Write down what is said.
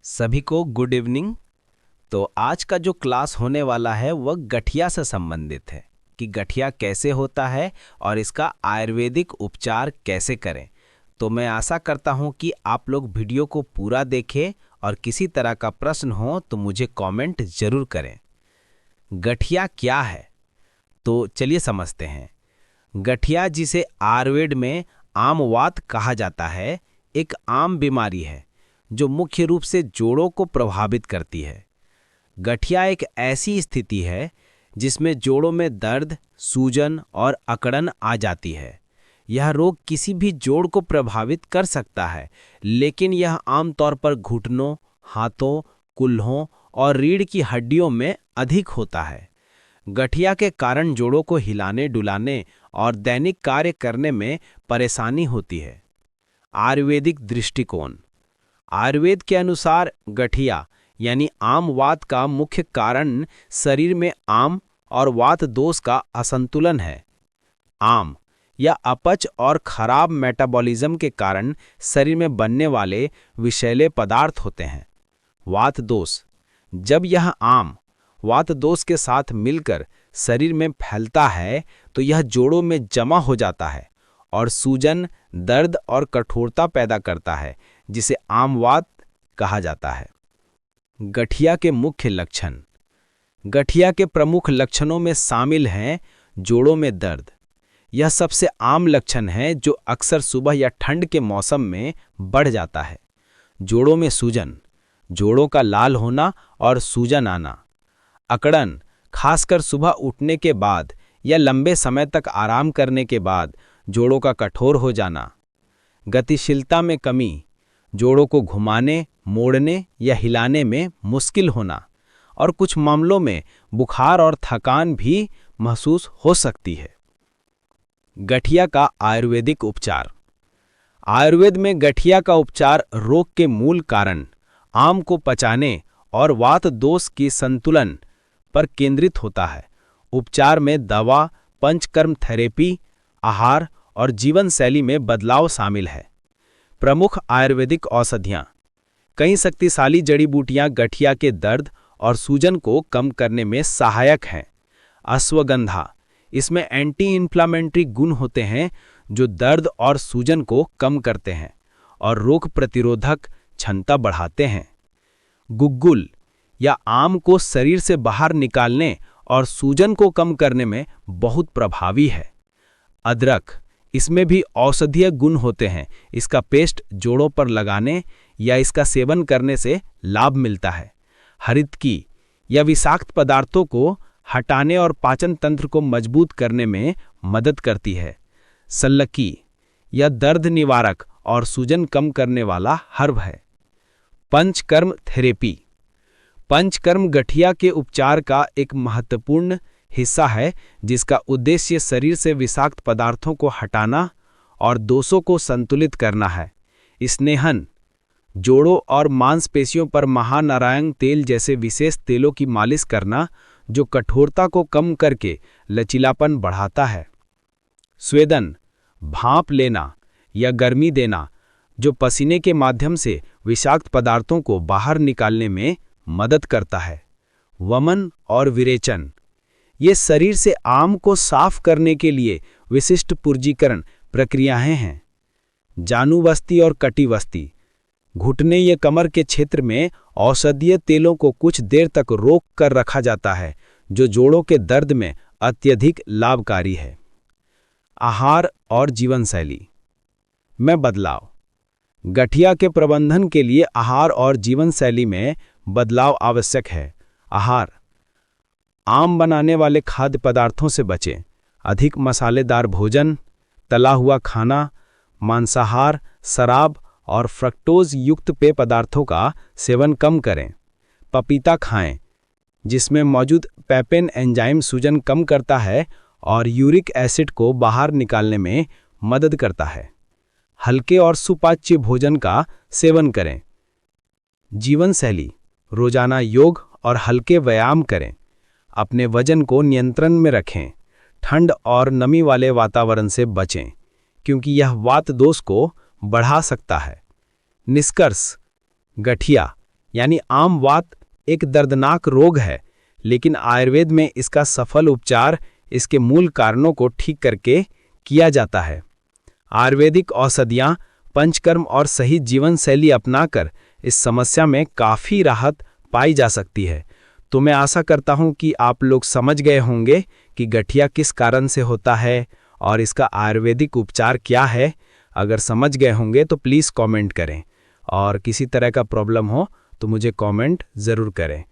सभी को good evening. तो आज का जो क्लास होने वाला है वह गठिया से संबंधित है कि गठिया कैसे होता है और इसका आयुर्वेदिक उपचार कैसे करें। तो मैं आशा करता हूं कि आप लोग वीडियो को पूरा देखें और किसी तरह का प्रश्न हो तो मुझे कमेंट जरूर करें। गठिया क्या है तो चलिए समझते हैं। गठिया, जिसे आयुर्वेद में आमवात कहा जाता है, एक आम बीमारी है जो मुख्य रूप से जोड़ों को प्रभावित करती है। गठिया एक ऐसी स्थिति है जिसमें जोड़ों में दर्द, सूजन और अकड़न आ जाती है। यह रोग किसी भी जोड़ को प्रभावित कर सकता है, लेकिन यह आमतौर पर घुटनों, हाथों, कुल्हों और रीढ़ की हड्डियों में अधिक होता है। गठिया के कारण जोड़ों को हिलाने डुलाने और दैनिक कार्य करने में परेशानी होती है। आयुर्वेदिक दृष्टिकोण। आयुर्वेद के अनुसार गठिया यानी आम वात का मुख्य कारण शरीर में आम और वात दोष का असंतुलन है। आम या अपच और खराब मेटाबॉलिज्म के कारण शरीर में बनने वाले विषैले पदार्थ होते हैं। वात दोष, जब यह आम वात दोष के साथ मिलकर शरीर में फैलता है तो यह जोड़ों में जमा हो जाता है और सूजन, दर्द और कठोरता पैदा करता है, जिसे आमवात कहा जाता है। गठिया के मुख्य लक्षण। गठिया के प्रमुख लक्षणों में शामिल हैं जोड़ों में दर्द। यह सबसे आम लक्षण है जो अक्सर सुबह या ठंड के मौसम में बढ़ जाता है। जोड़ों में सूजन, जोड़ों का लाल होना और सूजन आना। अकड़न, खासकर सुबह उठने के बाद या लंबे समय तक आराम करने के बाद जोड़ों का कठोर हो जाना। गतिशीलता में कमी, जोड़ों को घुमाने, मोड़ने या हिलाने में मुश्किल होना और कुछ मामलों में बुखार और थकान भी महसूस हो सकती है। गठिया का आयुर्वेदिक उपचार। आयुर्वेद में गठिया का उपचार रोग के मूल कारण, आम को पचाने और वात दोष की संतुलन पर केंद्रित होता है। उपचार में दवा, पंचकर्म थेरेपी, आहार और जीवन शैली में बदलाव शामिल है। प्रमुख आयुर्वेदिक औषधियाँ। कई शक्तिशाली जड़ी बूटियाँ गठिया के दर्द और सूजन को कम करने में सहायक हैं। अश्वगंधा, इसमें एंटी इन्फ्लामेटरी गुण होते हैं जो दर्द और सूजन को कम करते हैं और रोग प्रतिरोधक क्षमता बढ़ाते हैं। गुग्गुल या आम को शरीर से बाहर निकालने और सूजन को कम करने में बहुत प्रभावी है। अदरक, इसमें भी औषधीय गुण होते हैं। इसका पेस्ट जोड़ों पर लगाने या इसका सेवन करने से लाभ मिलता है। हरितकी, यह विषाक्त पदार्थों को हटाने और पाचन तंत्र को मजबूत करने में मदद करती है। सल्लकी, यह दर्द निवारक और सूजन कम करने वाला हर्ब है। पंचकर्म थेरेपी। पंचकर्म गठिया के उपचार का एक महत्वपूर्ण हिस्सा है जिसका उद्देश्य शरीर से विषाक्त पदार्थों को हटाना और दोषों को संतुलित करना है। स्नेहन, जोड़ों और मांसपेशियों पर महानारायण तेल जैसे विशेष तेलों की मालिश करना जो कठोरता को कम करके लचीलापन बढ़ाता है। स्वेदन, भाप लेना या गर्मी देना जो पसीने के माध्यम से विषाक्त पदार्थों को बाहर निकालने में मदद करता है। वमन और विरेचन, ये शरीर से आम को साफ करने के लिए विशिष्ट पुर्जीकरण प्रक्रियाएं हैं। जानुवस्ती और कटिवस्ती, घुटने या कमर के क्षेत्र में औषधीय तेलों को कुछ देर तक रोक कर रखा जाता है जो जोड़ों के दर्द में अत्यधिक लाभकारी है। आहार और जीवनशैली में बदलाव। गठिया के प्रबंधन के लिए आहार और जीवनशैली में बदलाव आवश्यक है। आहार, आम बनाने वाले खाद्य पदार्थों से बचें। अधिक मसालेदार भोजन, तला हुआ खाना, मांसाहार, शराब और फ्रक्टोज युक्त पेय पदार्थों का सेवन कम करें। पपीता खाएं, जिसमें मौजूद पेपेन एंजाइम सूजन कम करता है और यूरिक एसिड को बाहर निकालने में मदद करता है। हल्के और सुपाच्य भोजन का सेवन करें। जीवन शैली, रोजाना योग और हल्के व्यायाम करें। अपने वजन को नियंत्रण में रखें। ठंड और नमी वाले वातावरण से बचें क्योंकि यह वात दोष को बढ़ा सकता है। निष्कर्ष, गठिया यानी आम वात एक दर्दनाक रोग है, लेकिन आयुर्वेद में इसका सफल उपचार इसके मूल कारणों को ठीक करके किया जाता है। आयुर्वेदिक औषधियाँ, पंचकर्म और सही जीवन शैली अपनाकर इस समस्या में काफ़ी राहत पाई जा सकती है। तो मैं आशा करता हूँ कि आप लोग समझ गए होंगे कि गठिया किस कारण से होता है और इसका आयुर्वेदिक उपचार क्या है। अगर समझ गए होंगे तो प्लीज़ कमेंट करें, और किसी तरह का प्रॉब्लम हो तो मुझे कमेंट ज़रूर करें।